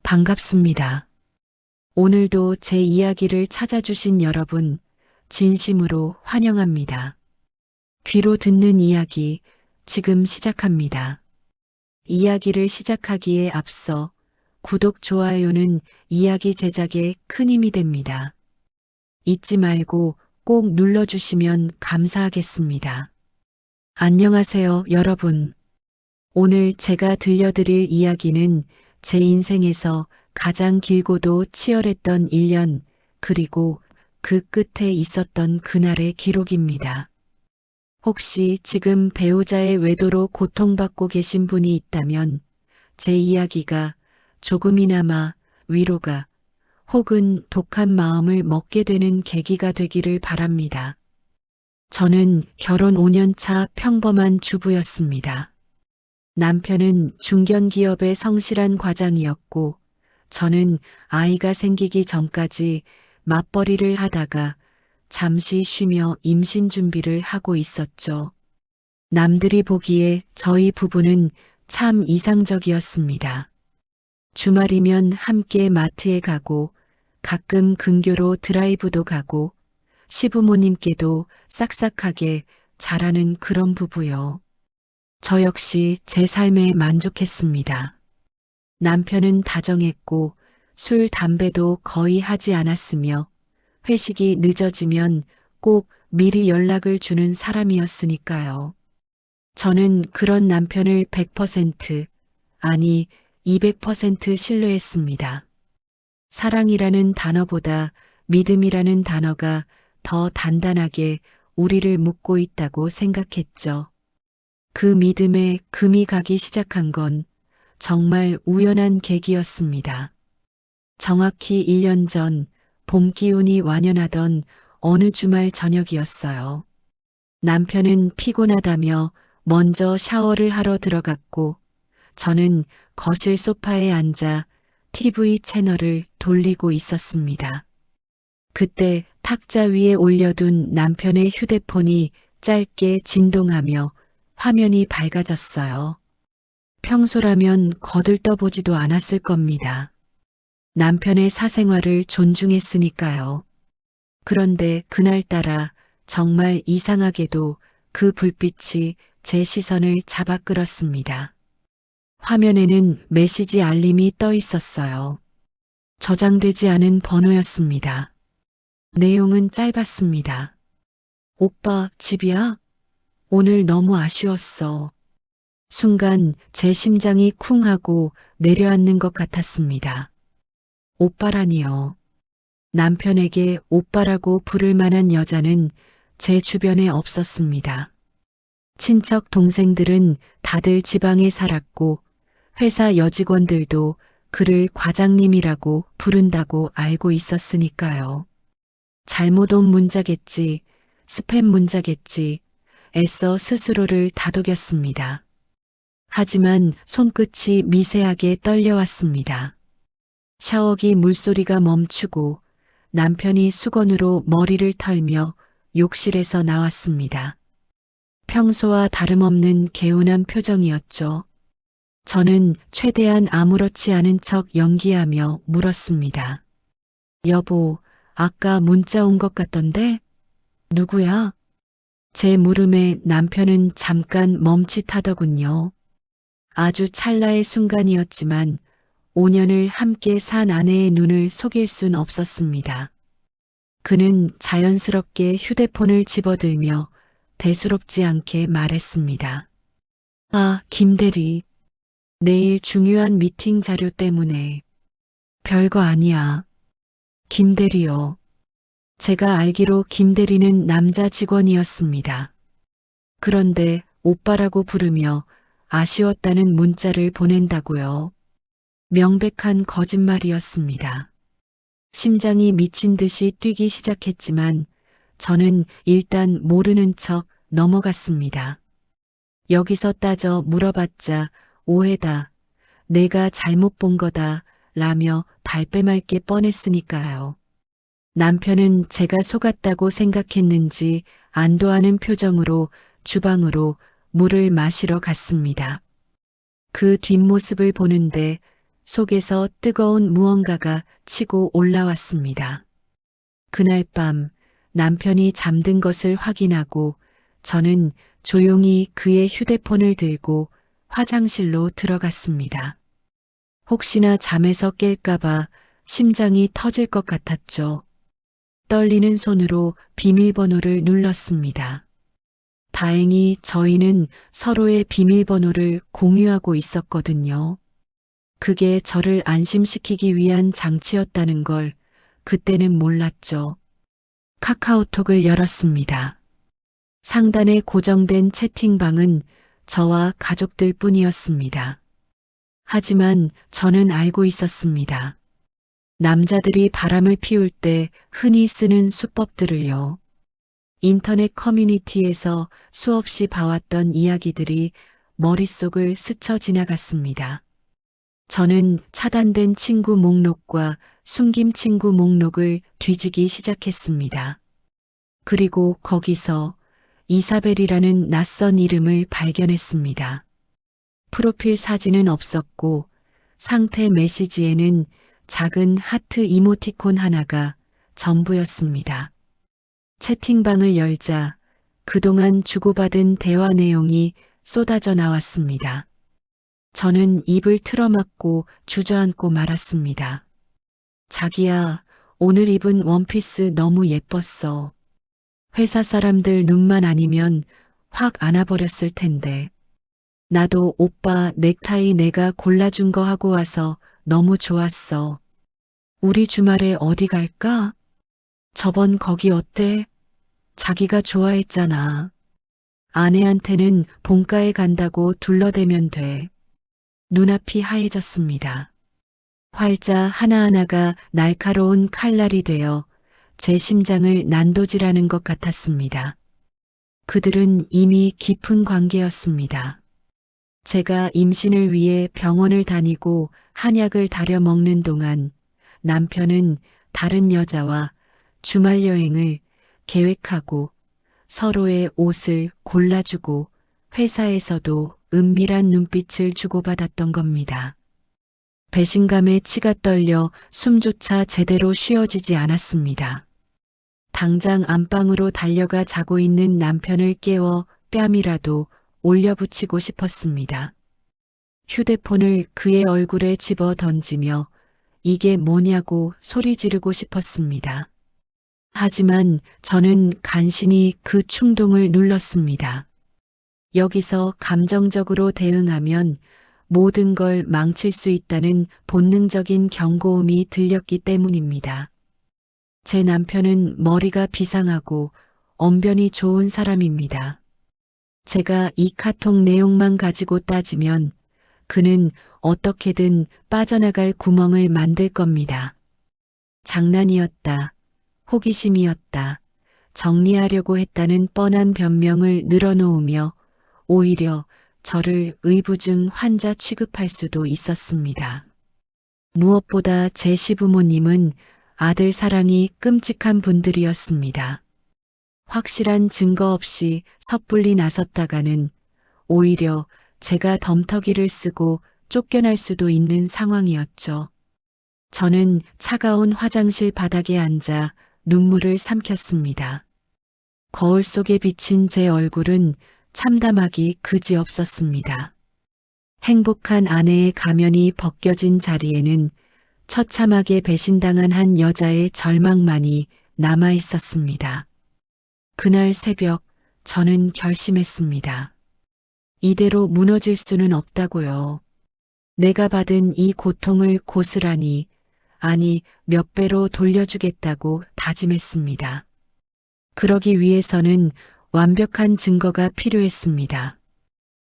반갑습니다. 오늘도 제 이야기를 찾아주신 여러분, 진심으로 환영합니다. 귀로 듣는 이야기, 지금 시작합니다. 이야기를 시작하기에 앞서 구독, 좋아요는 이야기 제작에 큰 힘이 됩니다. 잊지 말고 꼭 눌러주시면 감사하겠습니다. 안녕하세요, 여러분. 오늘 제가 들려드릴 이야기는 제 인생에서 가장 길고도 치열했던 1년, 그리고 그 끝에 있었던 그날의 기록입니다. 혹시 지금 배우자의 외도로 고통받고 계신 분이 있다면 제 이야기가 조금이나마 위로가 혹은 독한 마음을 먹게 되는 계기가 되기를 바랍니다. 저는 결혼 5년 차 평범한 주부였습니다. 남편은 중견기업의 성실한 과장이었고 저는 아이가 생기기 전까지 맞벌이를 하다가 잠시 쉬며 임신 준비를 하고 있었죠. 남들이 보기에 저희 부부는 참 이상적이었습니다. 주말이면 함께 마트에 가고 가끔 근교로 드라이브도 가고 시부모님께도 싹싹하게 잘하는 그런 부부요. 저 역시 제 삶에 만족했습니다. 남편은 다정했고 술, 담배도 거의 하지 않았으며 회식이 늦어지면 꼭 미리 연락을 주는 사람이었으니까요. 저는 그런 남편을 100%, 아니 200% 신뢰했습니다. 사랑이라는 단어보다 믿음이라는 단어가 더 단단하게 우리를 묶고 있다고 생각했죠. 그 믿음에 금이 가기 시작한 건 정말 우연한 계기였습니다. 정확히 1년 전 봄 기운이 완연하던 어느 주말 저녁이었어요. 남편은 피곤하다며 먼저 샤워를 하러 들어갔고 저는 거실 소파에 앉아 TV 채널을 돌리고 있었습니다. 그때 탁자 위에 올려둔 남편의 휴대폰이 짧게 진동하며 화면이 밝아졌어요. 평소라면 거들떠보지도 않았을 겁니다. 남편의 사생활을 존중했으니까요. 그런데 그날따라 정말 이상하게도 그 불빛이 제 시선을 잡아 끌었습니다. 화면에는 메시지 알림이 떠 있었어요. 저장되지 않은 번호였습니다. 내용은 짧았습니다. 오빠, 집이야? 오늘 너무 아쉬웠어. 순간 제 심장이 쿵 하고 내려앉는 것 같았습니다. 오빠라니요. 남편에게 오빠라고 부를 만한 여자는 제 주변에 없었습니다. 친척 동생들은 다들 지방에 살았고 회사 여직원들도 그를 과장님이라고 부른다고 알고 있었으니까요. 잘못 온 문자겠지, 스팸 문자겠지, 애써 스스로를 다독였습니다. 하지만 손끝이 미세하게 떨려왔습니다. 샤워기 물소리가 멈추고 남편이 수건으로 머리를 털며 욕실에서 나왔습니다. 평소와 다름없는 개운한 표정이었죠. 저는 최대한 아무렇지 않은 척 연기하며 물었습니다. 여보, 아까 문자 온 것 같던데? 누구야? 제 물음에 남편은 잠깐 멈칫하더군요. 아주 찰나의 순간이었지만 5년을 함께 산 아내의 눈을 속일 순 없었습니다. 그는 자연스럽게 휴대폰을 집어들며 대수롭지 않게 말했습니다. 아, 김대리. 내일 중요한 미팅 자료 때문에. 별거 아니야. 김대리요. 제가 알기로 김대리는 남자 직원이었습니다. 그런데 오빠라고 부르며 아쉬웠다는 문자를 보낸다고요. 명백한 거짓말이었습니다. 심장이 미친 듯이 뛰기 시작했지만 저는 일단 모르는 척 넘어갔습니다. 여기서 따져 물어봤자 오해다, 내가 잘못 본 거다 라며 발뺌할 게 뻔했으니까요. 남편은 제가 속았다고 생각했는지 안도하는 표정으로 주방으로 물을 마시러 갔습니다. 그 뒷모습을 보는데 속에서 뜨거운 무언가가 치고 올라왔습니다. 그날 밤 남편이 잠든 것을 확인하고 저는 조용히 그의 휴대폰을 들고 화장실로 들어갔습니다. 혹시나 잠에서 깰까봐 심장이 터질 것 같았죠. 떨리는 손으로 비밀번호를 눌렀습니다. 다행히 저희는 서로의 비밀번호를 공유하고 있었거든요. 그게 저를 안심시키기 위한 장치였다는 걸 그때는 몰랐죠. 카카오톡을 열었습니다. 상단에 고정된 채팅방은 저와 가족들 뿐이었습니다. 하지만 저는 알고 있었습니다. 남자들이 바람을 피울 때 흔히 쓰는 수법들을요. 인터넷 커뮤니티에서 수없이 봐왔던 이야기들이 머릿속을 스쳐 지나갔습니다. 저는 차단된 친구 목록과 숨김 친구 목록을 뒤지기 시작했습니다. 그리고 거기서 이사벨이라는 낯선 이름을 발견했습니다. 프로필 사진은 없었고 상태 메시지에는 작은 하트 이모티콘 하나가 전부였습니다. 채팅방을 열자 그동안 주고받은 대화 내용이 쏟아져 나왔습니다. 저는 입을 틀어막고 주저앉고 말았습니다. 자기야, 오늘 입은 원피스 너무 예뻤어. 회사 사람들 눈만 아니면 확 안아버렸을 텐데. 나도 오빠 넥타이 내가 골라준 거 하고 와서 너무 좋았어. 우리 주말에 어디 갈까? 저번 거기 어때? 자기가 좋아했잖아. 아내한테는 본가에 간다고 둘러대면 돼. 눈앞이 하얘졌습니다. 활자 하나하나가 날카로운 칼날이 되어 제 심장을 난도질하는 것 같았습니다. 그들은 이미 깊은 관계였습니다. 제가 임신을 위해 병원을 다니고 한약을 다려 먹는 동안 남편은 다른 여자와 주말 여행을 계획하고 서로의 옷을 골라주고 회사에서도 은밀한 눈빛을 주고받았던 겁니다. 배신감에 치가 떨려 숨조차 제대로 쉬어지지 않았습니다. 당장 안방으로 달려가 자고 있는 남편을 깨워 뺨이라도 올려붙이고 싶었습니다. 휴대폰을 그의 얼굴에 집어 던지며 이게 뭐냐고 소리 지르고 싶었습니다. 하지만 저는 간신히 그 충동을 눌렀습니다. 여기서 감정적으로 대응하면 모든 걸 망칠 수 있다는 본능적인 경고음이 들렸기 때문입니다. 제 남편은 머리가 비상하고 언변이 좋은 사람입니다. 제가 이 카톡 내용만 가지고 따지면 그는 어떻게든 빠져나갈 구멍을 만들 겁니다. 장난이었다. 호기심이었다. 정리하려고 했다는 뻔한 변명을 늘어놓으며 오히려 저를 의부증 환자 취급할 수도 있었습니다. 무엇보다 제 시부모님은 아들 사랑이 끔찍한 분들이었습니다. 확실한 증거 없이 섣불리 나섰다가는 오히려 제가 덤터기를 쓰고 쫓겨날 수도 있는 상황이었죠. 저는 차가운 화장실 바닥에 앉아 눈물을 삼켰습니다. 거울 속에 비친 제 얼굴은 참담하기 그지없었습니다. 행복한 아내의 가면이 벗겨진 자리에는 처참하게 배신당한 한 여자의 절망만이 남아 있었습니다. 그날 새벽 저는 결심했습니다. 이대로 무너질 수는 없다고요. 내가 받은 이 고통을 고스란히, 아니 몇 배로 돌려주겠다고 다짐했습니다. 그러기 위해서는 완벽한 증거가 필요했습니다.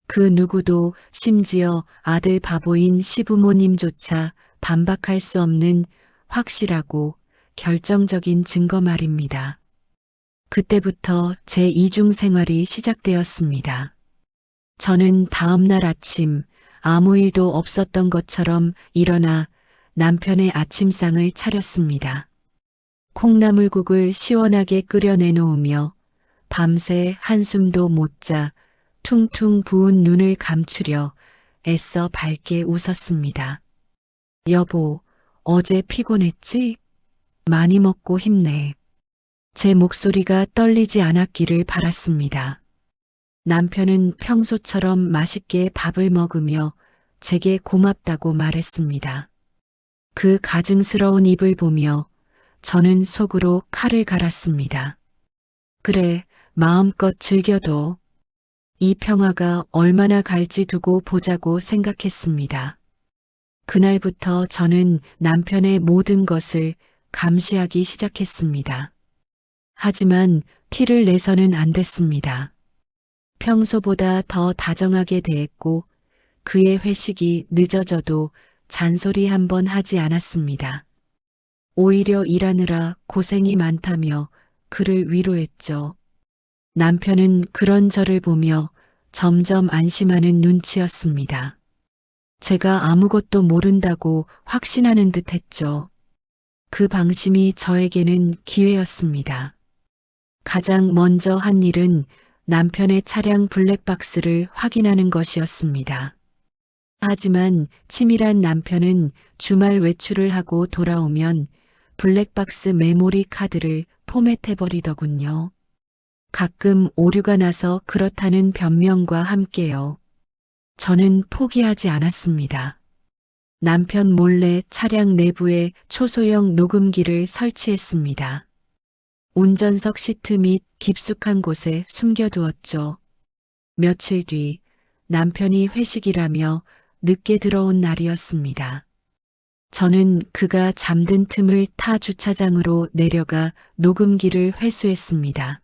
그 누구도 심지어 아들 바보인 시부모님조차 반박할 수 없는 확실하고 결정적인 증거 말입니다. 그때부터 제 이중 생활이 시작되었습니다. 저는 다음 날 아침 아무 일도 없었던 것처럼 일어나 남편의 아침상을 차렸습니다. 콩나물국을 시원하게 끓여 내놓으며 밤새 한숨도 못 자 퉁퉁 부은 눈을 감추려 애써 밝게 웃었습니다. 여보, 어제 피곤했지? 많이 먹고 힘내. 제 목소리가 떨리지 않았기를 바랐습니다. 남편은 평소처럼 맛있게 밥을 먹으며 제게 고맙다고 말했습니다. 그 가증스러운 입을 보며 저는 속으로 칼을 갈았습니다. 그래, 마음껏 즐겨도 이 평화가 얼마나 갈지 두고 보자고 생각했습니다. 그날부터 저는 남편의 모든 것을 감시하기 시작했습니다. 하지만 티를 내서는 안 됐습니다. 평소보다 더 다정하게 대했고 그의 회식이 늦어져도 잔소리 한 번 하지 않았습니다. 오히려 일하느라 고생이 많다며 그를 위로했죠. 남편은 그런 저를 보며 점점 안심하는 눈치였습니다. 제가 아무것도 모른다고 확신하는 듯 했죠. 그 방심이 저에게는 기회였습니다. 가장 먼저 한 일은 남편의 차량 블랙박스를 확인하는 것이었습니다. 하지만 치밀한 남편은 주말 외출을 하고 돌아오면 블랙박스 메모리 카드를 포맷해버리더군요. 가끔 오류가 나서 그렇다는 변명과 함께요. 저는 포기하지 않았습니다. 남편 몰래 차량 내부에 초소형 녹음기를 설치했습니다. 운전석 시트 및 깊숙한 곳에 숨겨두었죠. 며칠 뒤 남편이 회식이라며 늦게 들어온 날이었습니다. 저는 그가 잠든 틈을 타 주차장으로 내려가 녹음기를 회수했습니다.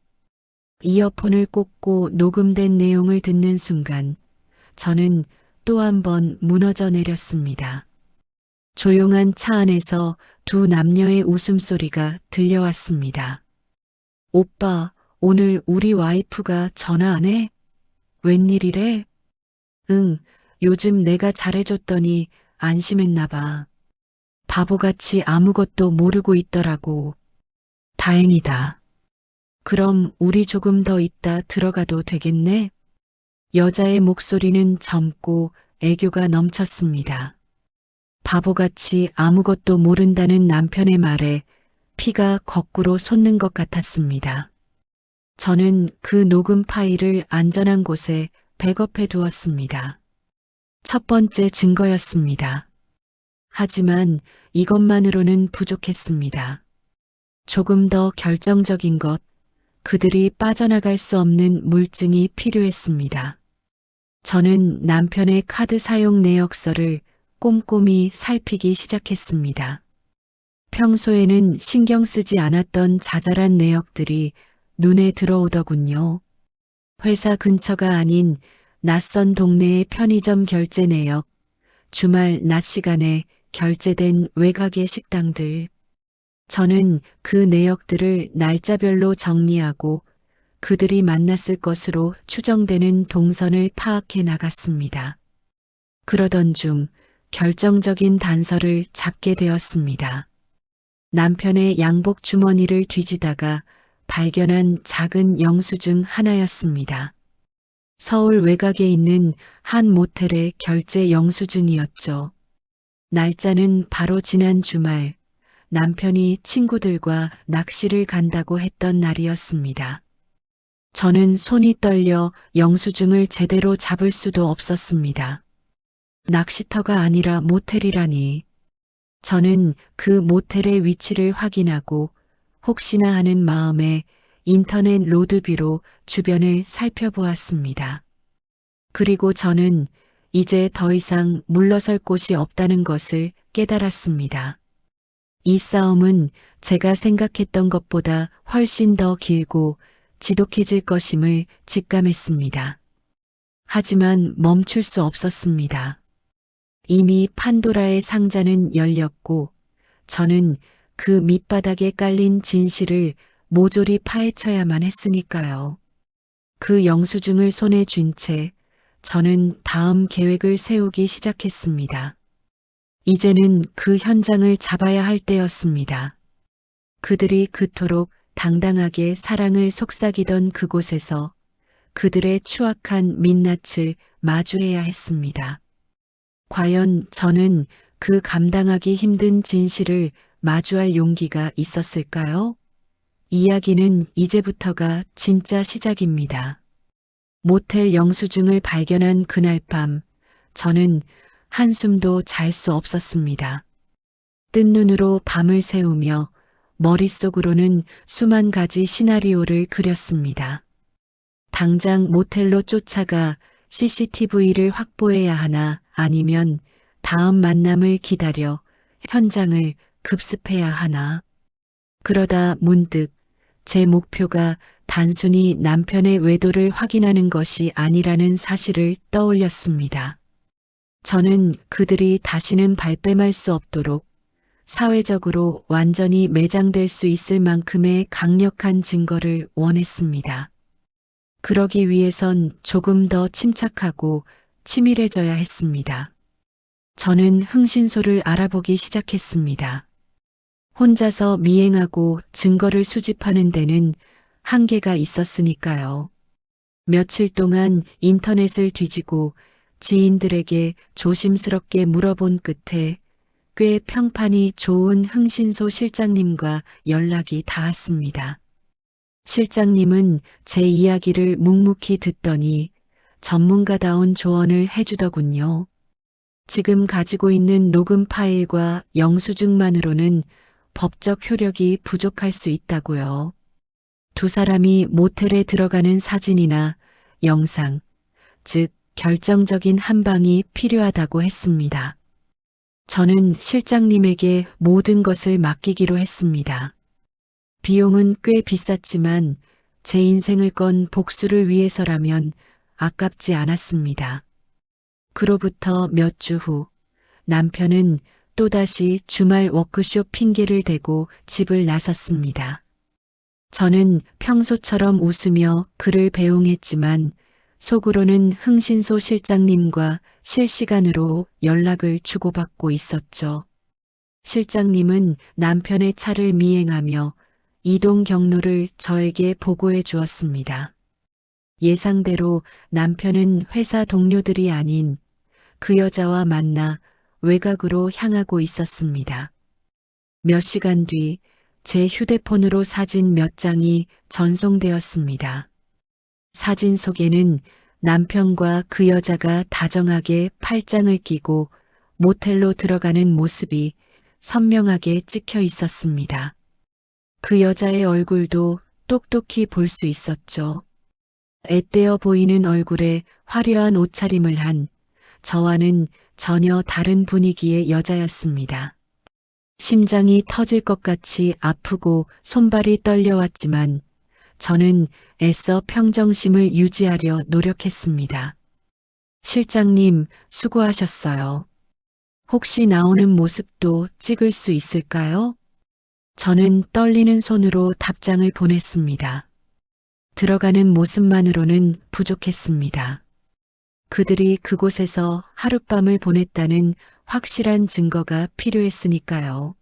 이어폰을 꽂고 녹음된 내용을 듣는 순간 저는 또 한 번 무너져 내렸습니다. 조용한 차 안에서 두 남녀의 웃음소리가 들려왔습니다. 오빠, 오늘 우리 와이프가 전화 안 해? 웬일이래? 응, 요즘 내가 잘해줬더니 안심했나 봐. 바보같이 아무것도 모르고 있더라고. 다행이다. 그럼 우리 조금 더 있다 들어가도 되겠네? 여자의 목소리는 젊고 애교가 넘쳤습니다. 바보같이 아무것도 모른다는 남편의 말에 피가 거꾸로 솟는 것 같았습니다. 저는 그 녹음 파일을 안전한 곳에 백업해 두었습니다. 첫 번째 증거였습니다. 하지만 이것만으로는 부족했습니다. 조금 더 결정적인 것, 그들이 빠져나갈 수 없는 물증이 필요했습니다. 저는 남편의 카드 사용 내역서를 꼼꼼히 살피기 시작했습니다. 평소에는 신경 쓰지 않았던 자잘한 내역들이 눈에 들어오더군요. 회사 근처가 아닌 낯선 동네의 편의점 결제 내역, 주말 낮 시간에 결제된 외곽의 식당들. 저는 그 내역들을 날짜별로 정리하고 그들이 만났을 것으로 추정되는 동선을 파악해 나갔습니다. 그러던 중 결정적인 단서를 잡게 되었습니다. 남편의 양복 주머니를 뒤지다가 발견한 작은 영수증 하나였습니다. 서울 외곽에 있는 한 모텔의 결제 영수증이었죠. 날짜는 바로 지난 주말, 남편이 친구들과 낚시를 간다고 했던 날이었습니다. 저는 손이 떨려 영수증을 제대로 잡을 수도 없었습니다. 낚시터가 아니라 모텔이라니. 저는 그 모텔의 위치를 확인하고 혹시나 하는 마음에 인터넷 로드뷰로 주변을 살펴보았습니다. 그리고 저는 이제 더 이상 물러설 곳이 없다는 것을 깨달았습니다. 이 싸움은 제가 생각했던 것보다 훨씬 더 길고 지독해질 것임을 직감했습니다. 하지만 멈출 수 없었습니다. 이미 판도라의 상자는 열렸고 저는 그 밑바닥에 깔린 진실을 모조리 파헤쳐야만 했으니까요. 그 영수증을 손에 쥔 채 저는 다음 계획을 세우기 시작했습니다. 이제는 그 현장을 잡아야 할 때였습니다. 그들이 그토록 당당하게 사랑을 속삭이던 그곳에서 그들의 추악한 민낯을 마주해야 했습니다. 과연 저는 그 감당하기 힘든 진실을 마주할 용기가 있었을까요? 이야기는 이제부터가 진짜 시작입니다. 모텔 영수증을 발견한 그날 밤, 저는 한숨도 잘 수 없었습니다. 뜬 눈으로 밤을 새우며 머릿속으로는 수만 가지 시나리오를 그렸습니다. 당장 모텔로 쫓아가 CCTV를 확보해야 하나, 아니면 다음 만남을 기다려 현장을 급습해야 하나. 그러다 문득 제 목표가 단순히 남편의 외도를 확인하는 것이 아니라는 사실을 떠올렸습니다. 저는 그들이 다시는 발뺌할 수 없도록 사회적으로 완전히 매장될 수 있을 만큼의 강력한 증거를 원했습니다. 그러기 위해선 조금 더 침착하고 치밀해져야 했습니다. 저는 흥신소를 알아보기 시작했습니다. 혼자서 미행하고 증거를 수집하는 데는 한계가 있었으니까요. 며칠 동안 인터넷을 뒤지고 지인들에게 조심스럽게 물어본 끝에 꽤 평판이 좋은 흥신소 실장님과 연락이 닿았습니다. 실장님은 제 이야기를 묵묵히 듣더니 전문가다운 조언을 해주더군요. 지금 가지고 있는 녹음 파일과 영수증만으로는 법적 효력이 부족할 수 있다고요. 두 사람이 모텔에 들어가는 사진이나 영상, 즉 결정적인 한 방이 필요하다고 했습니다. 저는 실장님에게 모든 것을 맡기기로 했습니다. 비용은 꽤 비쌌지만 제 인생을 건 복수를 위해서라면 아깝지 않았습니다. 그로부터 몇 주 후 남편은 또다시 주말 워크숍 핑계를 대고 집을 나섰습니다. 저는 평소처럼 웃으며 그를 배웅했지만 속으로는 흥신소 실장님과 실시간으로 연락을 주고받고 있었죠. 실장님은 남편의 차를 미행하며 이동 경로를 저에게 보고해 주었습니다. 예상대로 남편은 회사 동료들이 아닌 그 여자와 만나 외곽으로 향하고 있었습니다. 몇 시간 뒤 제 휴대폰으로 사진 몇 장이 전송되었습니다. 사진 속에는 남편과 그 여자가 다정하게 팔짱을 끼고 모텔로 들어가는 모습이 선명하게 찍혀 있었습니다. 그 여자의 얼굴도 똑똑히 볼 수 있었죠. 앳되어 보이는 얼굴에 화려한 옷차림을 한 저와는 전혀 다른 분위기의 여자였습니다. 심장이 터질 것 같이 아프고 손발이 떨려왔지만 저는 애써 평정심을 유지하려 노력했습니다. 실장님, 수고하셨어요. 혹시 나오는 모습도 찍을 수 있을까요? 저는 떨리는 손으로 답장을 보냈습니다. 들어가는 모습만으로는 부족했습니다. 그들이 그곳에서 하룻밤을 보냈다는 확실한 증거가 필요했으니까요.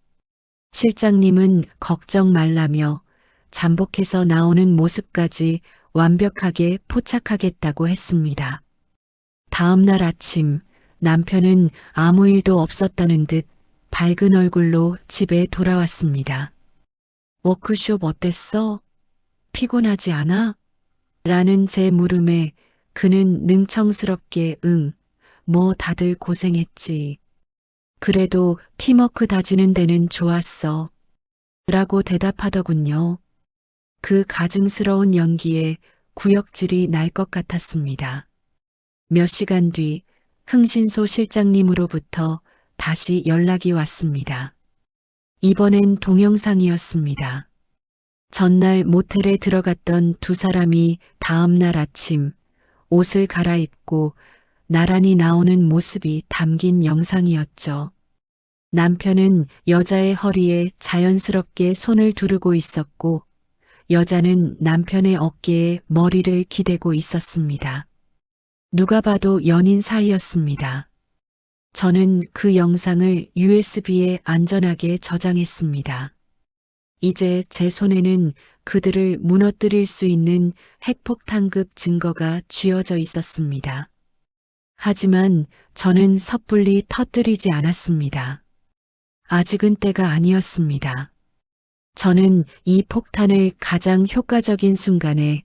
실장님은 걱정 말라며 잠복해서 나오는 모습까지 완벽하게 포착하겠다고 했습니다. 다음 날 아침 남편은 아무 일도 없었다는 듯 밝은 얼굴로 집에 돌아왔습니다. 워크숍 어땠어? 피곤하지 않아? 라는 제 물음에 그는 능청스럽게 뭐 다들 고생했지. 그래도 팀워크 다지는 데는 좋았어. 라고 대답하더군요. 그 가증스러운 연기에 구역질이 날 것 같았습니다. 몇 시간 뒤 흥신소 실장님으로부터 다시 연락이 왔습니다. 이번엔 동영상이었습니다. 전날 모텔에 들어갔던 두 사람이 다음 날 아침 옷을 갈아입고 나란히 나오는 모습이 담긴 영상이었죠. 남편은 여자의 허리에 자연스럽게 손을 두르고 있었고 여자는 남편의 어깨에 머리를 기대고 있었습니다. 누가 봐도 연인 사이였습니다. 저는 그 영상을 USB에 안전하게 저장했습니다. 이제 제 손에는 그들을 무너뜨릴 수 있는 핵폭탄급 증거가 쥐어져 있었습니다. 하지만 저는 섣불리 터뜨리지 않았습니다. 아직은 때가 아니었습니다. 저는 이 폭탄을 가장 효과적인 순간에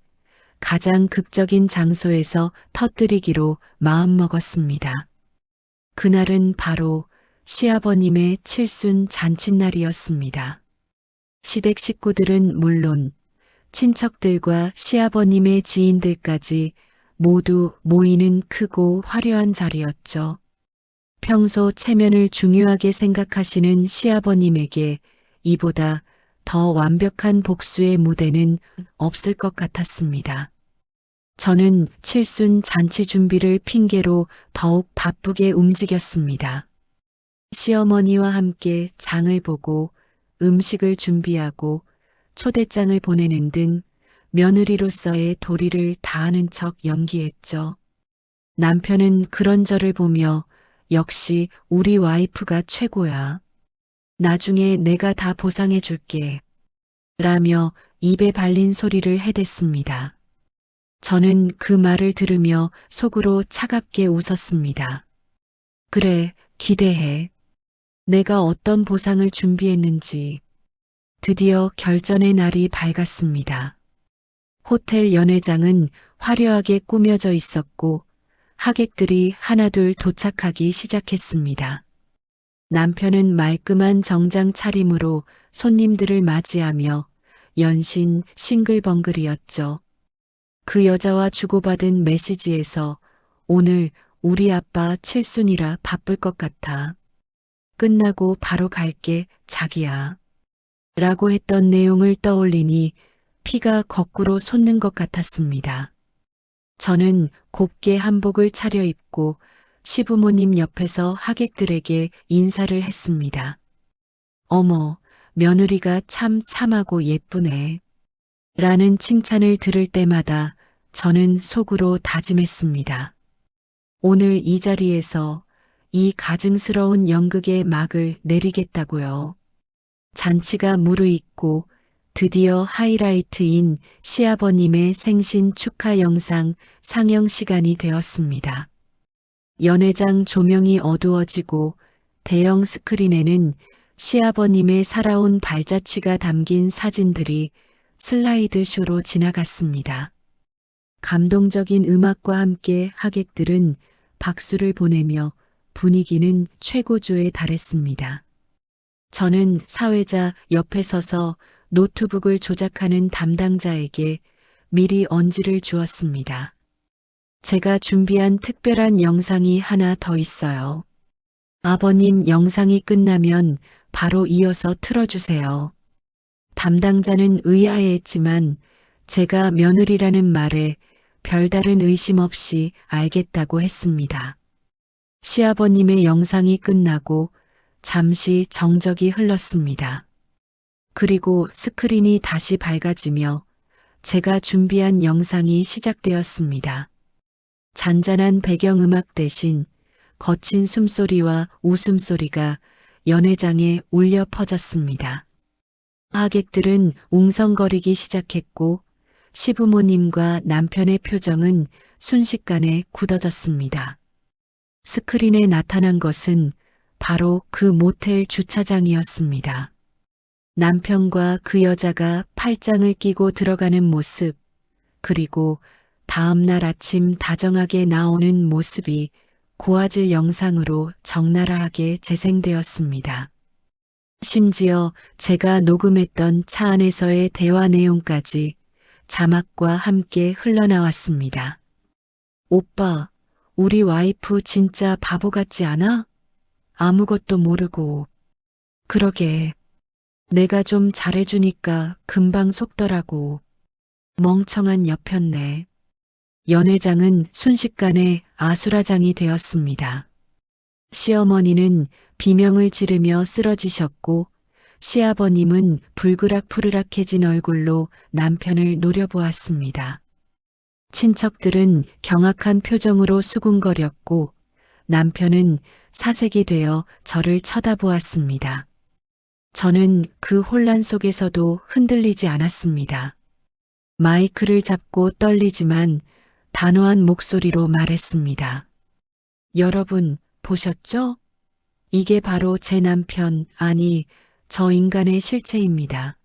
가장 극적인 장소에서 터뜨리기로 마음먹었습니다. 그날은 바로 시아버님의 칠순 잔칫날이었습니다. 시댁 식구들은 물론 친척들과 시아버님의 지인들까지 모두 모이는 크고 화려한 자리였죠. 평소 체면을 중요하게 생각하시는 시아버님에게 이보다 더 완벽한 복수의 무대는 없을 것 같았습니다. 저는 칠순 잔치 준비를 핑계로 더욱 바쁘게 움직였습니다. 시어머니와 함께 장을 보고 음식을 준비하고 초대장을 보내는 등 며느리로서의 도리를 다하는 척 연기했죠. 남편은 그런 저를 보며 역시 우리 와이프가 최고야. 나중에 내가 다 보상해 줄게. 라며 입에 발린 소리를 해댔습니다. 저는 그 말을 들으며 속으로 차갑게 웃었습니다. 그래, 기대해. 내가 어떤 보상을 준비했는지. 드디어 결전의 날이 밝았습니다. 호텔 연회장은 화려하게 꾸며져 있었고 하객들이 하나둘 도착하기 시작했습니다. 남편은 말끔한 정장 차림으로 손님들을 맞이하며 연신 싱글벙글이었죠. 그 여자와 주고받은 메시지에서 오늘 우리 아빠 칠순이라 바쁠 것 같아. 끝나고 바로 갈게, 자기야. 라고 했던 내용을 떠올리니 피가 거꾸로 솟는 것 같았습니다. 저는 곱게 한복을 차려입고 시부모님 옆에서 하객들에게 인사를 했습니다. 어머, 며느리가 참 참하고 예쁘네. 라는 칭찬을 들을 때마다 저는 속으로 다짐했습니다. 오늘 이 자리에서 이 가증스러운 연극의 막을 내리겠다고요. 잔치가 무르익고 드디어 하이라이트인 시아버님의 생신 축하 영상 상영 시간이 되었습니다. 연회장 조명이 어두워지고 대형 스크린에는 시아버님의 살아온 발자취가 담긴 사진들이 슬라이드 쇼로 지나갔습니다. 감동적인 음악과 함께 하객들은 박수를 보내며 분위기는 최고조에 달했습니다. 저는 사회자 옆에 서서 노트북을 조작하는 담당자에게 미리 언지를 주었습니다. 제가 준비한 특별한 영상이 하나 더 있어요. 아버님 영상이 끝나면 바로 이어서 틀어주세요. 담당자는 의아해했지만 제가 며느리라는 말에 별다른 의심 없이 알겠다고 했습니다. 시아버님의 영상이 끝나고 잠시 정적이 흘렀습니다. 그리고 스크린이 다시 밝아지며 제가 준비한 영상이 시작되었습니다. 잔잔한 배경음악 대신 거친 숨소리와 웃음소리가 연회장에 울려 퍼졌습니다. 하객들은 웅성거리기 시작했고 시부모님과 남편의 표정은 순식간에 굳어졌습니다. 스크린에 나타난 것은 바로 그 모텔 주차장이었습니다. 남편과 그 여자가 팔짱을 끼고 들어가는 모습, 그리고 다음 날 아침 다정하게 나오는 모습이 고화질 영상으로 적나라하게 재생되었습니다. 심지어 제가 녹음했던 차 안에서의 대화 내용까지 자막과 함께 흘러나왔습니다. 오빠, 우리 와이프 진짜 바보 같지 않아? 아무것도 모르고. 그러게. 내가 좀 잘해주니까 금방 속더라고. 멍청한 여편네. 연회장은 순식간에 아수라장이 되었습니다. 시어머니는 비명을 지르며 쓰러지셨고 시아버님은 불그락푸르락해진 얼굴로 남편을 노려보았습니다. 친척들은 경악한 표정으로 수군거렸고 남편은 사색이 되어 저를 쳐다보았습니다. 저는 그 혼란 속에서도 흔들리지 않았습니다. 마이크를 잡고 떨리지만 단호한 목소리로 말했습니다. 여러분, 보셨죠? 이게 바로 제 남편, 아니, 저 인간의 실체입니다.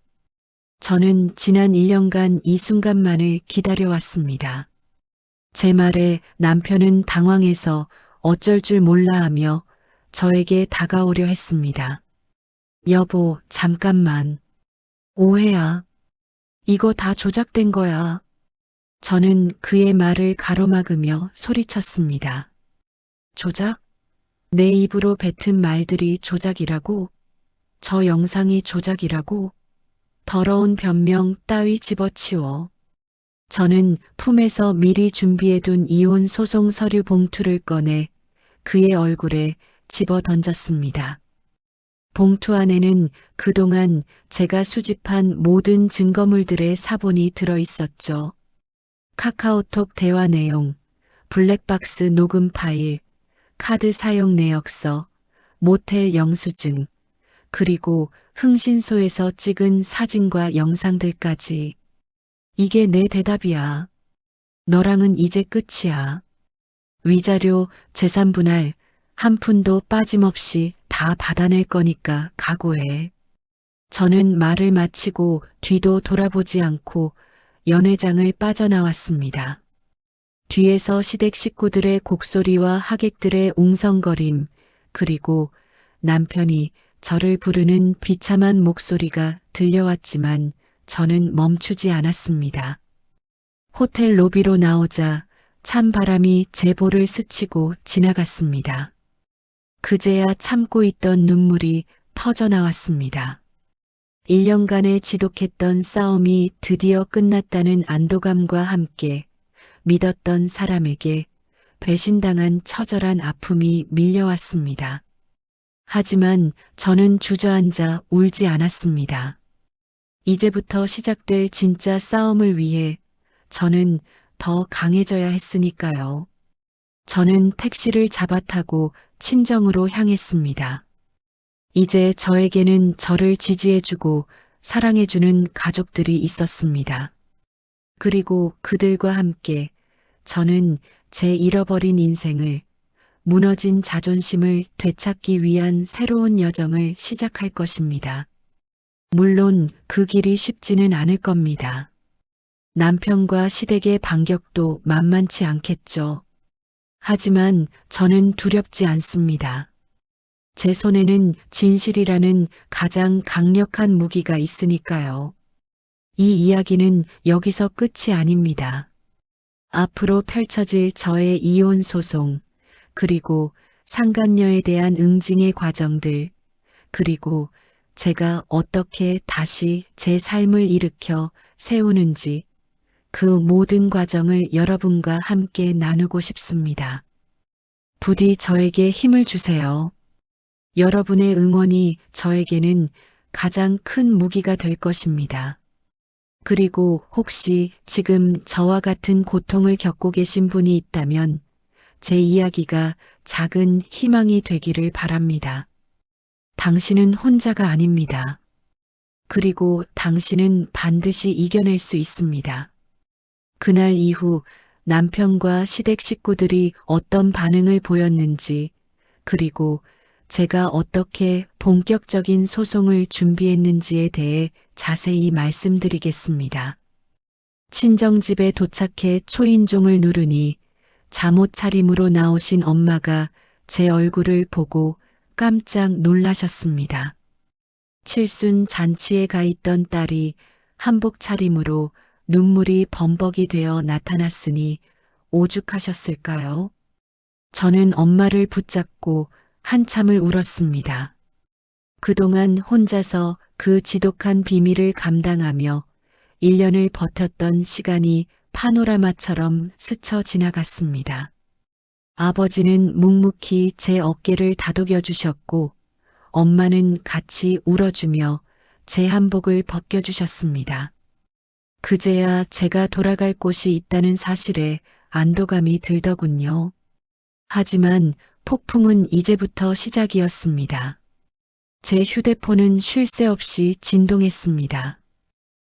저는 지난 1년간 이 순간만을 기다려왔습니다. 제 말에 남편은 당황해서 어쩔 줄 몰라 하며 저에게 다가오려 했습니다. 여보, 잠깐만. 오해야. 이거 다 조작된 거야. 저는 그의 말을 가로막으며 소리쳤습니다. 조작? 내 입으로 뱉은 말들이 조작이라고? 저 영상이 조작이라고? 더러운 변명 따위 집어치워. 저는 품에서 미리 준비해둔 이혼 소송 서류 봉투를 꺼내 그의 얼굴에 집어 던졌습니다. 봉투 안에는 그동안 제가 수집한 모든 증거물들의 사본이 들어 있었죠. 카카오톡 대화 내용, 블랙박스 녹음 파일, 카드 사용 내역서, 모텔 영수증, 그리고 흥신소에서 찍은 사진과 영상들까지. 이게 내 대답이야. 너랑은 이제 끝이야. 위자료, 재산 분할, 한 푼도 빠짐없이 다 받아낼 거니까 각오해. 저는 말을 마치고 뒤도 돌아보지 않고 연회장을 빠져나왔습니다. 뒤에서 시댁 식구들의 곡소리와 하객들의 웅성거림, 그리고 남편이 저를 부르는 비참한 목소리가 들려왔지만 저는 멈추지 않았습니다. 호텔 로비로 나오자 찬바람이 제 볼을 스치고 지나갔습니다. 그제야 참고 있던 눈물이 터져 나왔습니다. 1년간의 지독했던 싸움이 드디어 끝났다는 안도감과 함께 믿었던 사람에게 배신당한 처절한 아픔이 밀려왔습니다. 하지만 저는 주저앉아 울지 않았습니다. 이제부터 시작될 진짜 싸움을 위해 저는 더 강해져야 했으니까요. 저는 택시를 잡아타고 친정으로 향했습니다. 이제 저에게는 저를 지지해주고 사랑해주는 가족들이 있었습니다. 그리고 그들과 함께 저는 제 잃어버린 인생을, 무너진 자존심을 되찾기 위한 새로운 여정을 시작할 것입니다. 물론 그 길이 쉽지는 않을 겁니다. 남편과 시댁의 반격도 만만치 않겠죠. 하지만 저는 두렵지 않습니다. 제 손에는 진실이라는 가장 강력한 무기가 있으니까요. 이 이야기는 여기서 끝이 아닙니다. 앞으로 펼쳐질 저의 이혼 소송, 그리고 상간녀에 대한 응징의 과정들, 그리고 제가 어떻게 다시 제 삶을 일으켜 세우는지, 그 모든 과정을 여러분과 함께 나누고 싶습니다. 부디 저에게 힘을 주세요. 여러분의 응원이 저에게는 가장 큰 무기가 될 것입니다. 그리고 혹시 지금 저와 같은 고통을 겪고 계신 분이 있다면 제 이야기가 작은 희망이 되기를 바랍니다. 당신은 혼자가 아닙니다. 그리고 당신은 반드시 이겨낼 수 있습니다. 그날 이후 남편과 시댁 식구들이 어떤 반응을 보였는지, 그리고 제가 어떻게 본격적인 소송을 준비했는지에 대해 자세히 말씀드리겠습니다. 친정집에 도착해 초인종을 누르니 잠옷 차림으로 나오신 엄마가 제 얼굴을 보고 깜짝 놀라셨습니다. 칠순 잔치에 가 있던 딸이 한복 차림으로 눈물이 범벅이 되어 나타났으니 오죽하셨을까요? 저는 엄마를 붙잡고 한참을 울었습니다. 그동안 혼자서 그 지독한 비밀을 감당하며 1년을 버텼던 시간이 파노라마처럼 스쳐 지나갔습니다. 아버지는 묵묵히 제 어깨를 다독여 주셨고 엄마는 같이 울어주며 제 한복을 벗겨주셨습니다. 그제야 제가 돌아갈 곳이 있다는 사실에 안도감이 들더군요. 하지만 폭풍은 이제부터 시작이었습니다. 제 휴대폰은 쉴 새 없이 진동했습니다.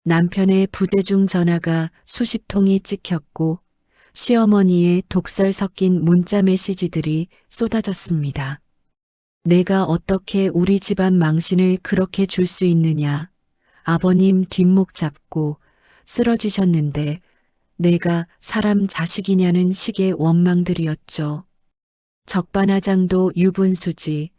남편의 부재중 전화가 수십 통이 찍혔고 시어머니의 독설 섞인 문자 메시지들이 쏟아졌습니다. 내가 어떻게 우리 집안 망신을 그렇게 줄 수 있느냐. 아버님 뒷목 잡고 쓰러지셨는데 내가 사람 자식이냐는 식의 원망들이었죠. 적반하장도 유분수지.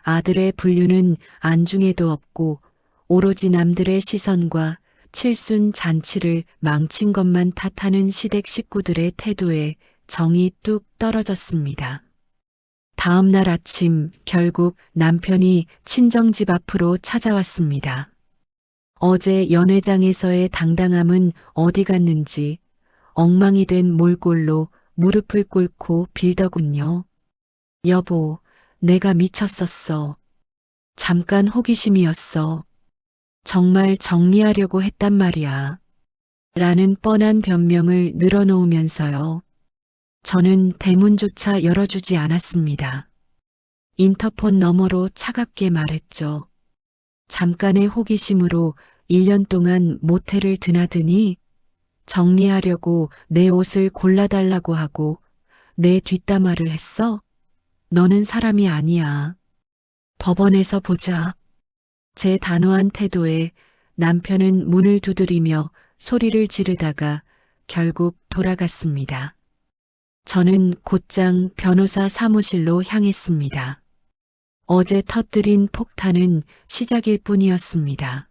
아들의 분류는 안중에도 없고 오로지 남들의 시선과 칠순 잔치를 망친 것만 탓하는 시댁 식구들의 태도에 정이 뚝 떨어졌습니다. 다음 날 아침 결국 남편이 친정집 앞으로 찾아왔습니다. 어제 연회장에서의 당당함은 어디 갔는지 엉망이 된 몰골로 무릎을 꿇고 빌더군요. 여보, 내가 미쳤었어. 잠깐 호기심이었어. 정말 정리하려고 했단 말이야. 라는 뻔한 변명을 늘어놓으면서요. 저는 대문조차 열어주지 않았습니다. 인터폰 너머로 차갑게 말했죠. 잠깐의 호기심으로 1년 동안 모텔을 드나드니 정리하려고 내 옷을 골라달라고 하고 내 뒷담화를 했어? 너는 사람이 아니야. 법원에서 보자. 제 단호한 태도에 남편은 문을 두드리며 소리를 지르다가 결국 돌아갔습니다. 저는 곧장 변호사 사무실로 향했습니다. 어제 터뜨린 폭탄은 시작일 뿐이었습니다.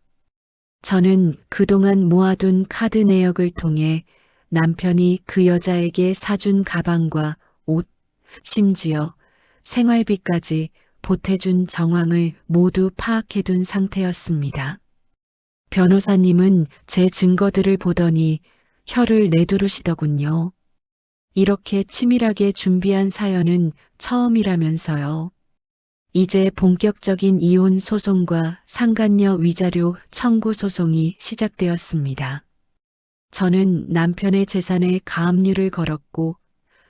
저는 그동안 모아둔 카드 내역을 통해 남편이 그 여자에게 사준 가방과 옷, 심지어 생활비까지 보태준 정황을 모두 파악해둔 상태였습니다. 변호사님은 제 증거들을 보더니 혀를 내두르시더군요. 이렇게 치밀하게 준비한 사연은 처음이라면서요. 이제 본격적인 이혼 소송과 상간녀 위자료 청구 소송이 시작되었습니다. 저는 남편의 재산에 가압류를 걸었고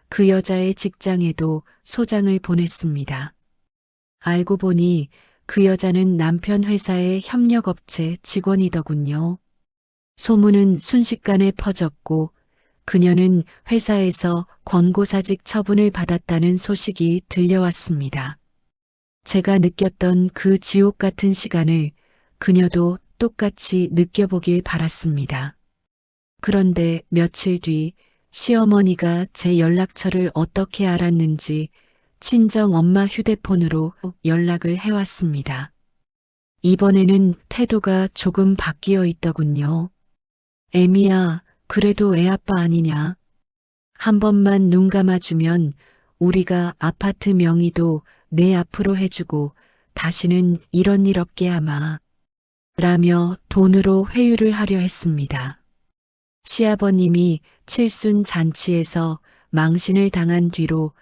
그 여자의 직장에도 소장을 보냈습니다. 알고 보니 그 여자는 남편 회사의 협력업체 직원이더군요. 소문은 순식간에 퍼졌고 그녀는 회사에서 권고사직 처분을 받았다는 소식이 들려왔습니다. 제가 느꼈던 그 지옥 같은 시간을 그녀도 똑같이 느껴보길 바랐습니다. 그런데 며칠 뒤 시어머니가 제 연락처를 어떻게 알았는지 친정 엄마 휴대폰으로 연락을 해왔습니다. 이번에는 태도가 조금 바뀌어 있더군요. 애미야, 그래도 애 아빠 아니냐. 한 번만 눈 감아주면 우리가 아파트 명의도 내 앞으로 해주고 다시는 이런 일 없게 하마. 라며 돈으로 회유를 하려 했습니다. 시아버님이 칠순 잔치에서 망신을 당한 뒤로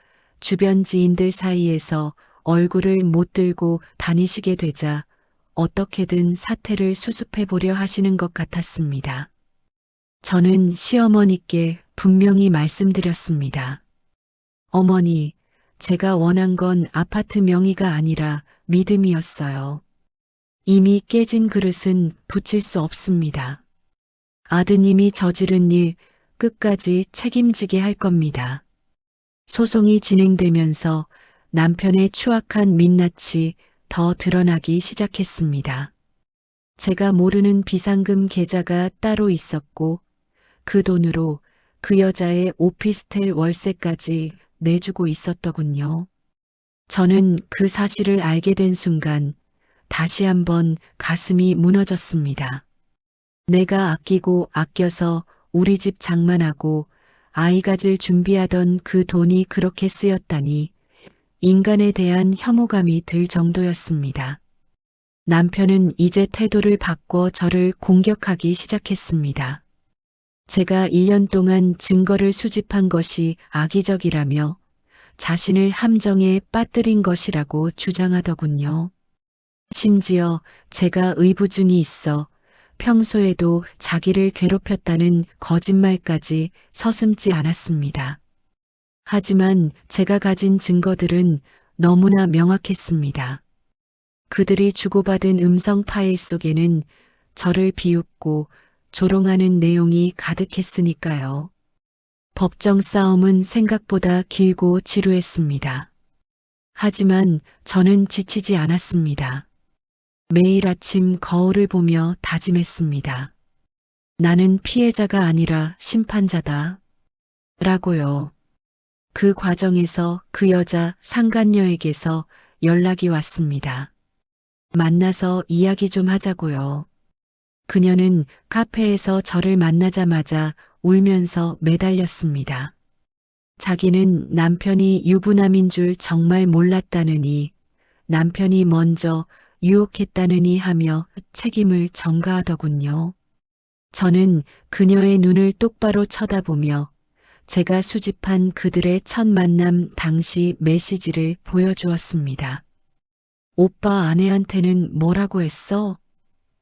주변 지인들 사이에서 얼굴을 못 들고 다니시게 되자 어떻게든 사태를 수습해 보려 하시는 것 같았습니다. 저는 시어머니께 분명히 말씀드렸습니다. 어머니, 제가 원한 건 아파트 명의가 아니라 믿음이었어요. 이미 깨진 그릇은 붙일 수 없습니다. 아드님이 저지른 일 끝까지 책임지게 할 겁니다. 소송이 진행되면서 남편의 추악한 민낯이 더 드러나기 시작했습니다. 제가 모르는 비상금 계좌가 따로 있었고 그 돈으로 그 여자의 오피스텔 월세까지 내주고 있었더군요. 저는 그 사실을 알게 된 순간 다시 한번 가슴이 무너졌습니다. 내가 아끼고 아껴서 우리 집 장만하고 아이 가질 준비하던 그 돈이 그렇게 쓰였다니 인간에 대한 혐오감이 들 정도였습니다. 남편은 이제 태도를 바꿔 저를 공격하기 시작했습니다. 제가 1년 동안 증거를 수집한 것이 악의적이라며 자신을 함정에 빠뜨린 것이라고 주장하더군요. 심지어 제가 의부증이 있어 평소에도 자기를 괴롭혔다는 거짓말까지 서슴지 않았습니다. 하지만 제가 가진 증거들은 너무나 명확했습니다. 그들이 주고받은 음성 파일 속에는 저를 비웃고 조롱하는 내용이 가득했으니까요. 법정 싸움은 생각보다 길고 지루했습니다. 하지만 저는 지치지 않았습니다. 매일 아침 거울을 보며 다짐했습니다. 나는 피해자가 아니라 심판자다. 라고요. 그 과정에서 그 여자 상간녀에게서 연락이 왔습니다. 만나서 이야기 좀 하자고요. 그녀는 카페에서 저를 만나자마자 울면서 매달렸습니다. 자기는 남편이 유부남인 줄 정말 몰랐다느니, 남편이 먼저 유혹했다느니 하며 책임을 전가하더군요. 저는 그녀의 눈을 똑바로 쳐다보며 제가 수집한 그들의 첫 만남 당시 메시지를 보여주었습니다. 오빠 아내한테는 뭐라고 했어?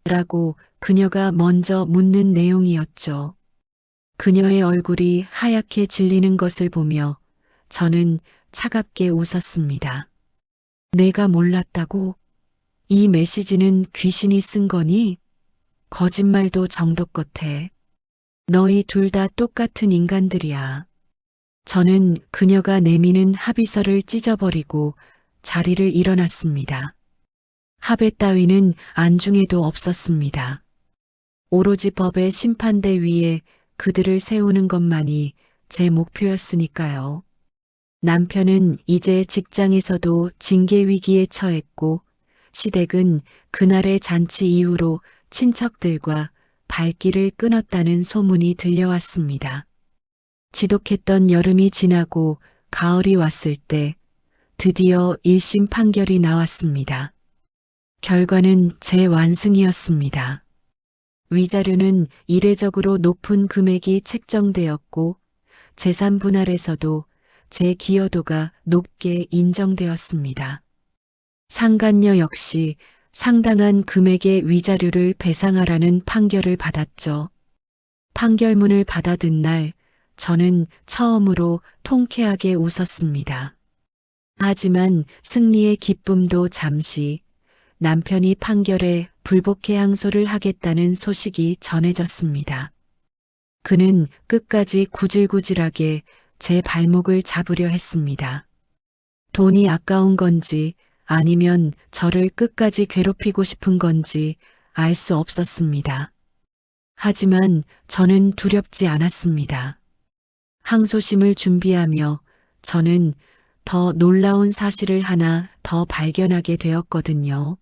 라고 그녀가 먼저 묻는 내용이었죠. 그녀의 얼굴이 하얗게 질리는 것을 보며 저는 차갑게 웃었습니다. 내가 몰랐다고? 이 메시지는 귀신이 쓴 거니? 거짓말도 정도껏 해. 너희 둘 다 똑같은 인간들이야. 저는 그녀가 내미는 합의서를 찢어버리고 자리를 일어났습니다. 합의 따위는 안중에도 없었습니다. 오로지 법의 심판대 위에 그들을 세우는 것만이 제 목표였으니까요. 남편은 이제 직장에서도 징계 위기에 처했고 시댁은 그날의 잔치 이후로 친척들과 발길을 끊었다는 소문이 들려왔습니다. 지독했던 여름이 지나고 가을이 왔을 때 드디어 1심 판결이 나왔습니다. 결과는 제 완승이었습니다. 위자료는 이례적으로 높은 금액이 책정되었고 재산 분할에서도 제 기여도가 높게 인정되었습니다. 상간녀 역시 상당한 금액의 위자료를 배상하라는 판결을 받았죠. 판결문을 받아든 날 저는 처음으로 통쾌하게 웃었습니다. 하지만 승리의 기쁨도 잠시 남편이 판결에 불복해 항소를 하겠다는 소식이 전해졌습니다. 그는 끝까지 구질구질하게 제 발목을 잡으려 했습니다. 돈이 아까운 건지 아니면 저를 끝까지 괴롭히고 싶은 건지 알 수 없었습니다. 하지만 저는 두렵지 않았습니다. 항소심을 준비하며 저는 더 놀라운 사실을 하나 더 발견하게 되었거든요.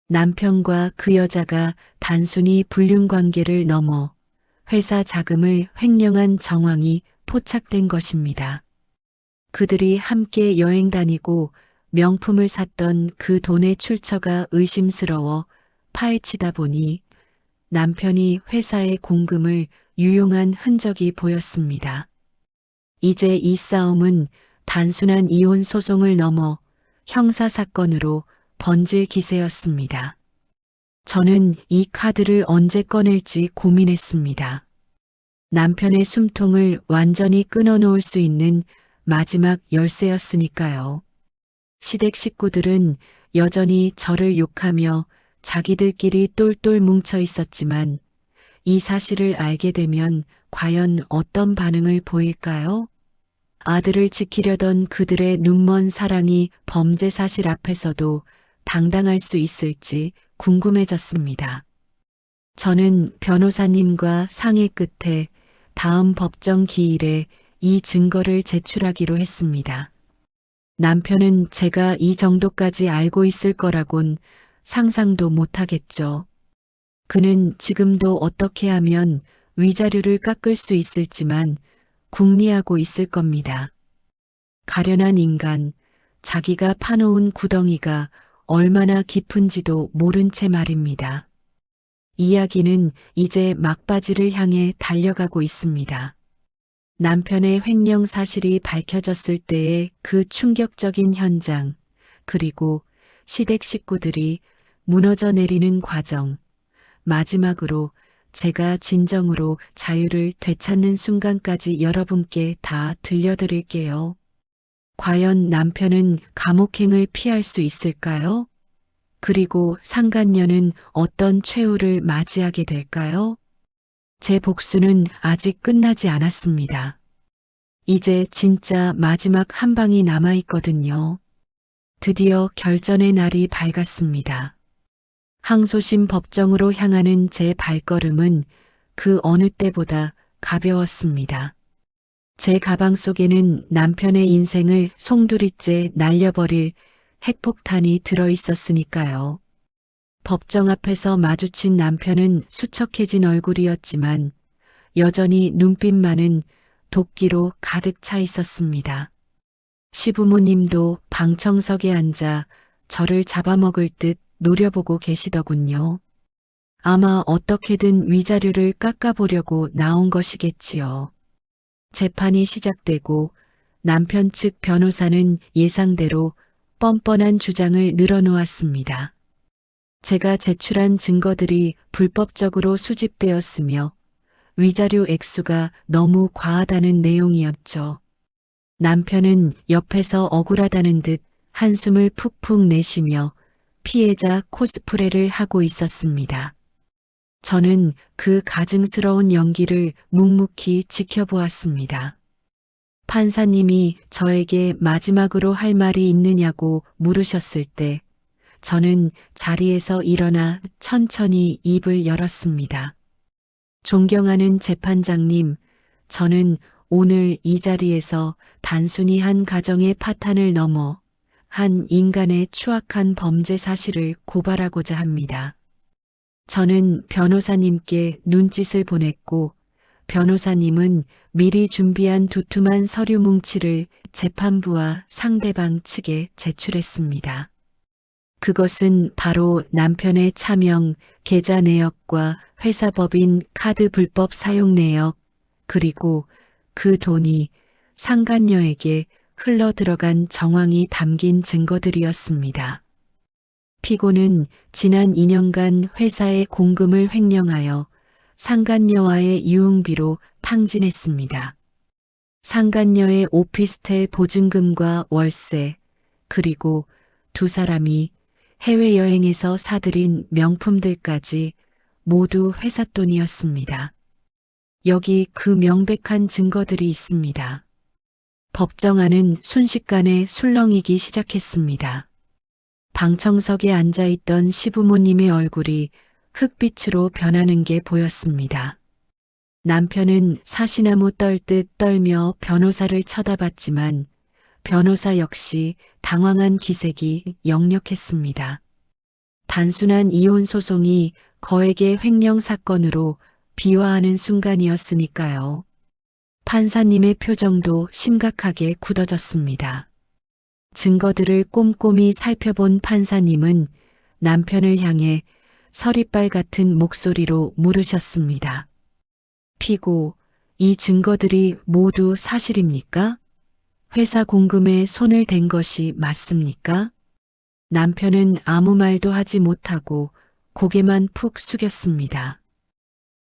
남편과 그 여자가 단순히 불륜 관계를 넘어 회사 자금을 횡령한 정황이 포착된 것입니다. 그들이 함께 여행 다니고 명품을 샀던 그 돈의 출처가 의심스러워 파헤치다 보니 남편이 회사의 공금을 유용한 흔적이 보였습니다. 이제 이 싸움은 단순한 이혼 소송을 넘어 형사사건으로 번질 기세였습니다. 저는 이 카드를 언제 꺼낼지 고민했습니다. 남편의 숨통을 완전히 끊어놓을 수 있는 마지막 열쇠였으니까요. 시댁 식구들은 여전히 저를 욕하며 자기들끼리 똘똘 뭉쳐 있었지만 이 사실을 알게 되면 과연 어떤 반응을 보일까요? 아들을 지키려던 그들의 눈먼 사랑이 범죄 사실 앞에서도 당당할 수 있을지 궁금해졌습니다. 저는 변호사님과 상의 끝에 다음 법정 기일에 이 증거를 제출하기로 했습니다. 남편은 제가 이 정도까지 알고 있을 거라곤 상상도 못하겠죠. 그는 지금도 어떻게 하면 위자료를 깎을 수 있을지만 궁리하고 있을 겁니다. 가련한 인간, 자기가 파놓은 구덩이가 얼마나 깊은지도 모른 채 말입니다. 이야기는 이제 막바지를 향해 달려가고 있습니다. 남편의 횡령 사실이 밝혀졌을 때의 그 충격적인 현장, 그리고 시댁 식구들이 무너져 내리는 과정, 마지막으로 제가 진정으로 자유를 되찾는 순간까지 여러분께 다 들려드릴게요. 과연 남편은 감옥행을 피할 수 있을까요? 그리고 상간녀는 어떤 최후를 맞이하게 될까요? 제 복수는 아직 끝나지 않았습니다. 이제 진짜 마지막 한 방이 남아있거든요. 드디어 결전의 날이 밝았습니다. 항소심 법정으로 향하는 제 발걸음은 그 어느 때보다 가벼웠습니다. 제 가방 속에는 남편의 인생을 송두리째 날려버릴 핵폭탄이 들어있었으니까요. 법정 앞에서 마주친 남편은 수척해진 얼굴이었지만 여전히 눈빛만은 도끼로 가득 차 있었습니다. 시부모님도 방청석에 앉아 저를 잡아먹을 듯 노려보고 계시더군요. 아마 어떻게든 위자료를 깎아보려고 나온 것이겠지요. 재판이 시작되고 남편 측 변호사는 예상대로 뻔뻔한 주장을 늘어놓았습니다. 제가 제출한 증거들이 불법적으로 수집되었으며 위자료 액수가 너무 과하다는 내용이었죠. 남편은 옆에서 억울하다는 듯 한숨을 푹푹 내쉬며 피해자 코스프레를 하고 있었습니다. 저는 그 가증스러운 연기를 묵묵히 지켜보았습니다. 판사님이 저에게 마지막으로 할 말이 있느냐고 물으셨을 때 저는 자리에서 일어나 천천히 입을 열었습니다. 존경하는 재판장님, 저는 오늘 이 자리에서 단순히 한 가정의 파탄을 넘어 한 인간의 추악한 범죄 사실을 고발하고자 합니다. 저는 변호사님께 눈짓을 보냈고 변호사님은 미리 준비한 두툼한 서류 뭉치를 재판부와 상대방 측에 제출했습니다. 그것은 바로 남편의 차명, 계좌 내역과 회사법인 카드 불법 사용 내역, 그리고 그 돈이 상간녀에게 흘러 들어간 정황이 담긴 증거들이었습니다. 피고는 지난 2년간 회사의 공금을 횡령하여 상간녀와의 유흥비로 탕진했습니다. 상간녀의 오피스텔 보증금과 월세, 그리고 두 사람이 해외여행에서 사들인 명품들까지 모두 회사 돈이었습니다. 여기 그 명백한 증거들이 있습니다. 법정 안은 순식간에 술렁이기 시작했습니다. 방청석에 앉아있던 시부모님의 얼굴이 흑빛으로 변하는 게 보였습니다. 남편은 사시나무 떨듯 떨며 변호사를 쳐다봤지만 변호사 역시 당황한 기색이 역력했습니다. 단순한 이혼 소송이 거액의 횡령 사건으로 비화하는 순간이었으니까요. 판사님의 표정도 심각하게 굳어졌습니다. 증거들을 꼼꼼히 살펴본 판사님은 남편을 향해 서리빨 같은 목소리로 물으셨습니다. 피고, 이 증거들이 모두 사실입니까? 회사 공금에 손을 댄 것이 맞습니까? 남편은 아무 말도 하지 못하고 고개만 푹 숙였습니다.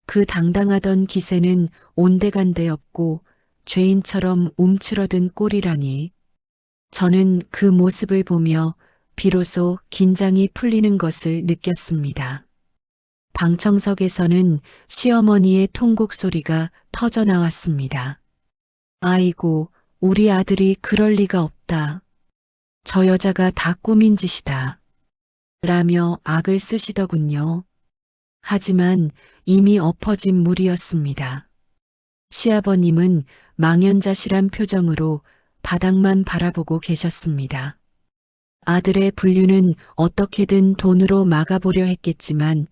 그 당당하던 기세는 온데간데 없고 죄인처럼 움츠러든 꼴이라니. 저는 그 모습을 보며 비로소 긴장이 풀리는 것을 느꼈습니다. 방청석에서는 시어머니의 통곡 소리가 터져 나왔습니다. 아이고, 우리 아들이 그럴 리가 없다. 저 여자가 다 꾸민 짓이다. 라며 악을 쓰시더군요. 하지만 이미 엎어진 물이었습니다. 시아버님은 망연자실한 표정으로 바닥만 바라보고 계셨습니다. 아들의 분류는 어떻게든 돈으로 막아보려 했겠지만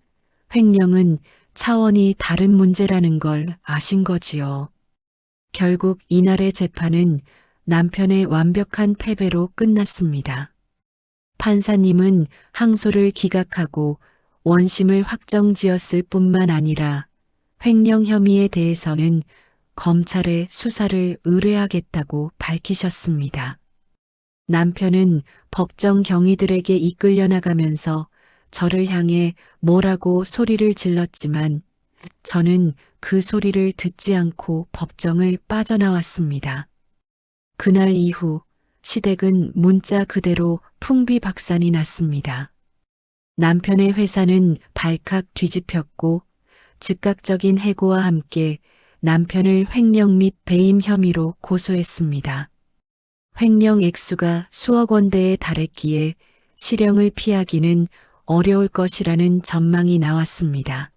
횡령은 차원이 다른 문제라는 걸 아신 거지요. 결국 이날의 재판은 남편의 완벽한 패배로 끝났습니다. 판사님은 항소를 기각하고 원심을 확정지었을 뿐만 아니라 횡령 혐의에 대해서는 검찰에 수사를 의뢰하겠다고 밝히셨습니다. 남편은 법정 경위들에게 이끌려 나가면서 저를 향해 뭐라고 소리를 질렀지만 저는 그 소리를 듣지 않고 법정을 빠져나왔습니다. 그날 이후 시댁은 문자 그대로 풍비박산이 났습니다. 남편의 회사는 발칵 뒤집혔고 즉각적인 해고와 함께 남편을 횡령 및 배임 혐의로 고소했습니다. 횡령 액수가 수억 원대에 달했기에 실형을 피하기는 어려울 것이라는 전망이 나왔습니다.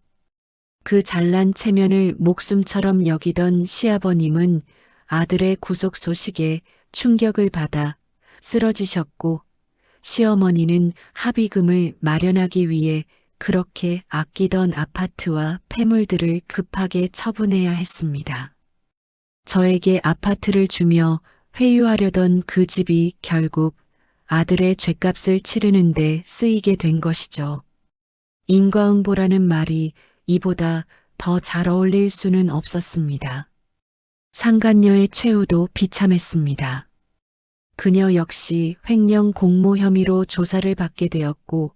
그 잘난 체면을 목숨처럼 여기던 시아버님은 아들의 구속 소식에 충격을 받아 쓰러지셨고, 시어머니는 합의금을 마련하기 위해 그렇게 아끼던 아파트와 폐물들을 급하게 처분해야 했습니다. 저에게 아파트를 주며 회유하려던 그 집이 결국 아들의 죗값을 치르는데 쓰이게 된 것이죠. 인과응보라는 말이 이보다 더 잘 어울릴 수는 없었습니다. 상간녀의 최후도 비참했습니다. 그녀 역시 횡령 공모 혐의로 조사를 받게 되었고,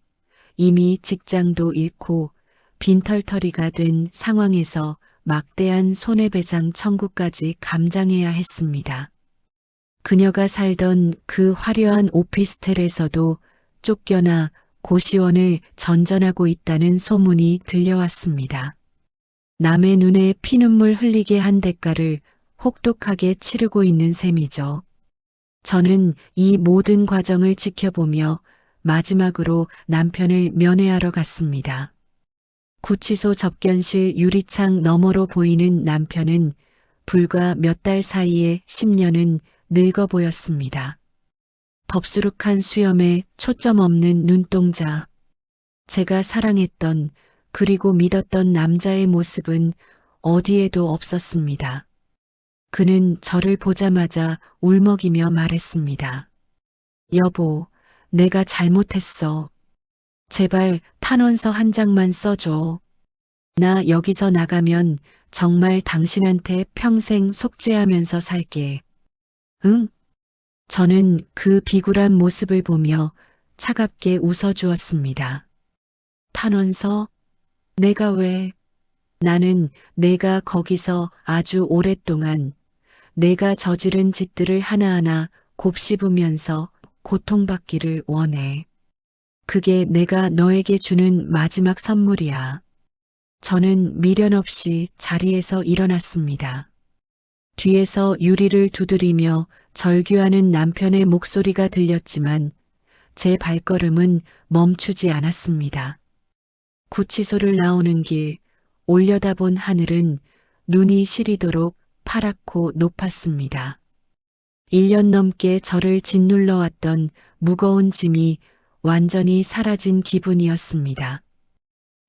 이미 직장도 잃고 빈털터리가 된 상황에서 막대한 손해배상 청구까지 감당해야 했습니다. 그녀가 살던 그 화려한 오피스텔에서도 쫓겨나 고시원을 전전하고 있다는 소문이 들려왔습니다. 남의 눈에 피눈물 흘리게 한 대가를 혹독하게 치르고 있는 셈이죠. 저는 이 모든 과정을 지켜보며 마지막으로 남편을 면회하러 갔습니다. 구치소 접견실 유리창 너머로 보이는 남편은 불과 몇 달 사이에 10년은 늙어 보였습니다. 덥수룩한 수염에 초점 없는 눈동자. 제가 사랑했던 그리고 믿었던 남자의 모습은 어디에도 없었습니다. 그는 저를 보자마자 울먹이며 말했습니다. 여보, 내가 잘못했어. 제발 탄원서 한 장만 써줘. 나 여기서 나가면 정말 당신한테 평생 속죄하면서 살게. 응? 저는 그 비굴한 모습을 보며 차갑게 웃어주었습니다. 탄원서? 내가 왜? 나는 내가 거기서 아주 오랫동안 내가 저지른 짓들을 하나하나 곱씹으면서 고통받기를 원해. 그게 내가 너에게 주는 마지막 선물이야. 저는 미련 없이 자리에서 일어났습니다. 뒤에서 유리를 두드리며 절규하는 남편의 목소리가 들렸지만 제 발걸음은 멈추지 않았습니다. 구치소를 나오는 길, 올려다본 하늘은 눈이 시리도록 파랗고 높았습니다. 1년 넘게 저를 짓눌러 왔던 무거운 짐이 완전히 사라진 기분이었습니다.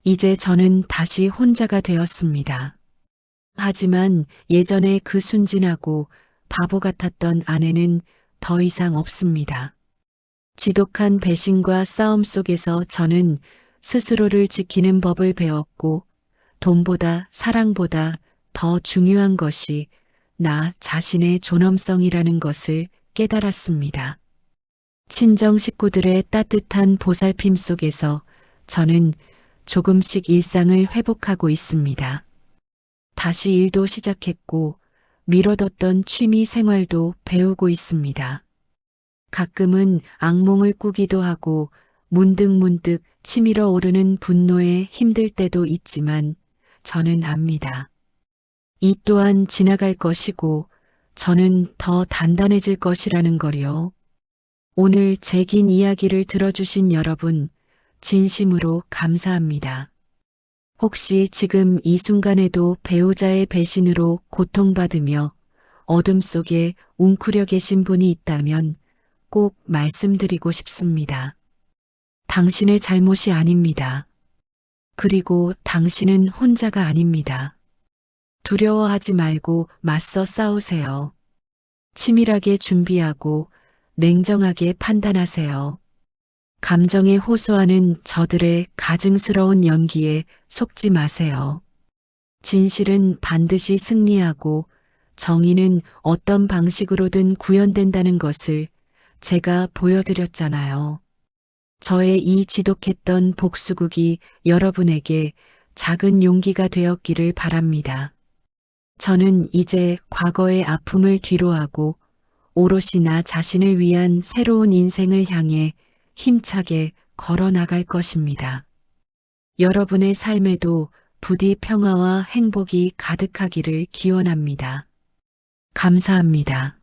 이제 저는 다시 혼자가 되었습니다. 하지만 예전에 그 순진하고 바보 같았던 아내는 더 이상 없습니다. 지독한 배신과 싸움 속에서 저는 스스로를 지키는 법을 배웠고, 돈보다 사랑보다 더 중요한 것이 나 자신의 존엄성이라는 것을 깨달았습니다. 친정 식구들의 따뜻한 보살핌 속에서 저는 조금씩 일상을 회복하고 있습니다. 다시 일도 시작했고 미뤄뒀던 취미 생활도 배우고 있습니다. 가끔은 악몽을 꾸기도 하고 문득문득 치밀어 오르는 분노에 힘들 때도 있지만 저는 압니다. 이 또한 지나갈 것이고 저는 더 단단해질 것이라는 거요. 오늘 제 긴 이야기를 들어주신 여러분, 진심으로 감사합니다. 혹시 지금 이 순간에도 배우자의 배신으로 고통받으며 어둠 속에 웅크려 계신 분이 있다면 꼭 말씀드리고 싶습니다. 당신의 잘못이 아닙니다. 그리고 당신은 혼자가 아닙니다. 두려워하지 말고 맞서 싸우세요. 치밀하게 준비하고 냉정하게 판단하세요. 감정에 호소하는 저들의 가증스러운 연기에 속지 마세요. 진실은 반드시 승리하고 정의는 어떤 방식으로든 구현된다는 것을 제가 보여드렸잖아요. 저의 이 지독했던 복수극이 여러분에게 작은 용기가 되었기를 바랍니다. 저는 이제 과거의 아픔을 뒤로하고 오롯이 나 자신을 위한 새로운 인생을 향해 힘차게 걸어 나갈 것입니다. 여러분의 삶에도 부디 평화와 행복이 가득하기를 기원합니다. 감사합니다.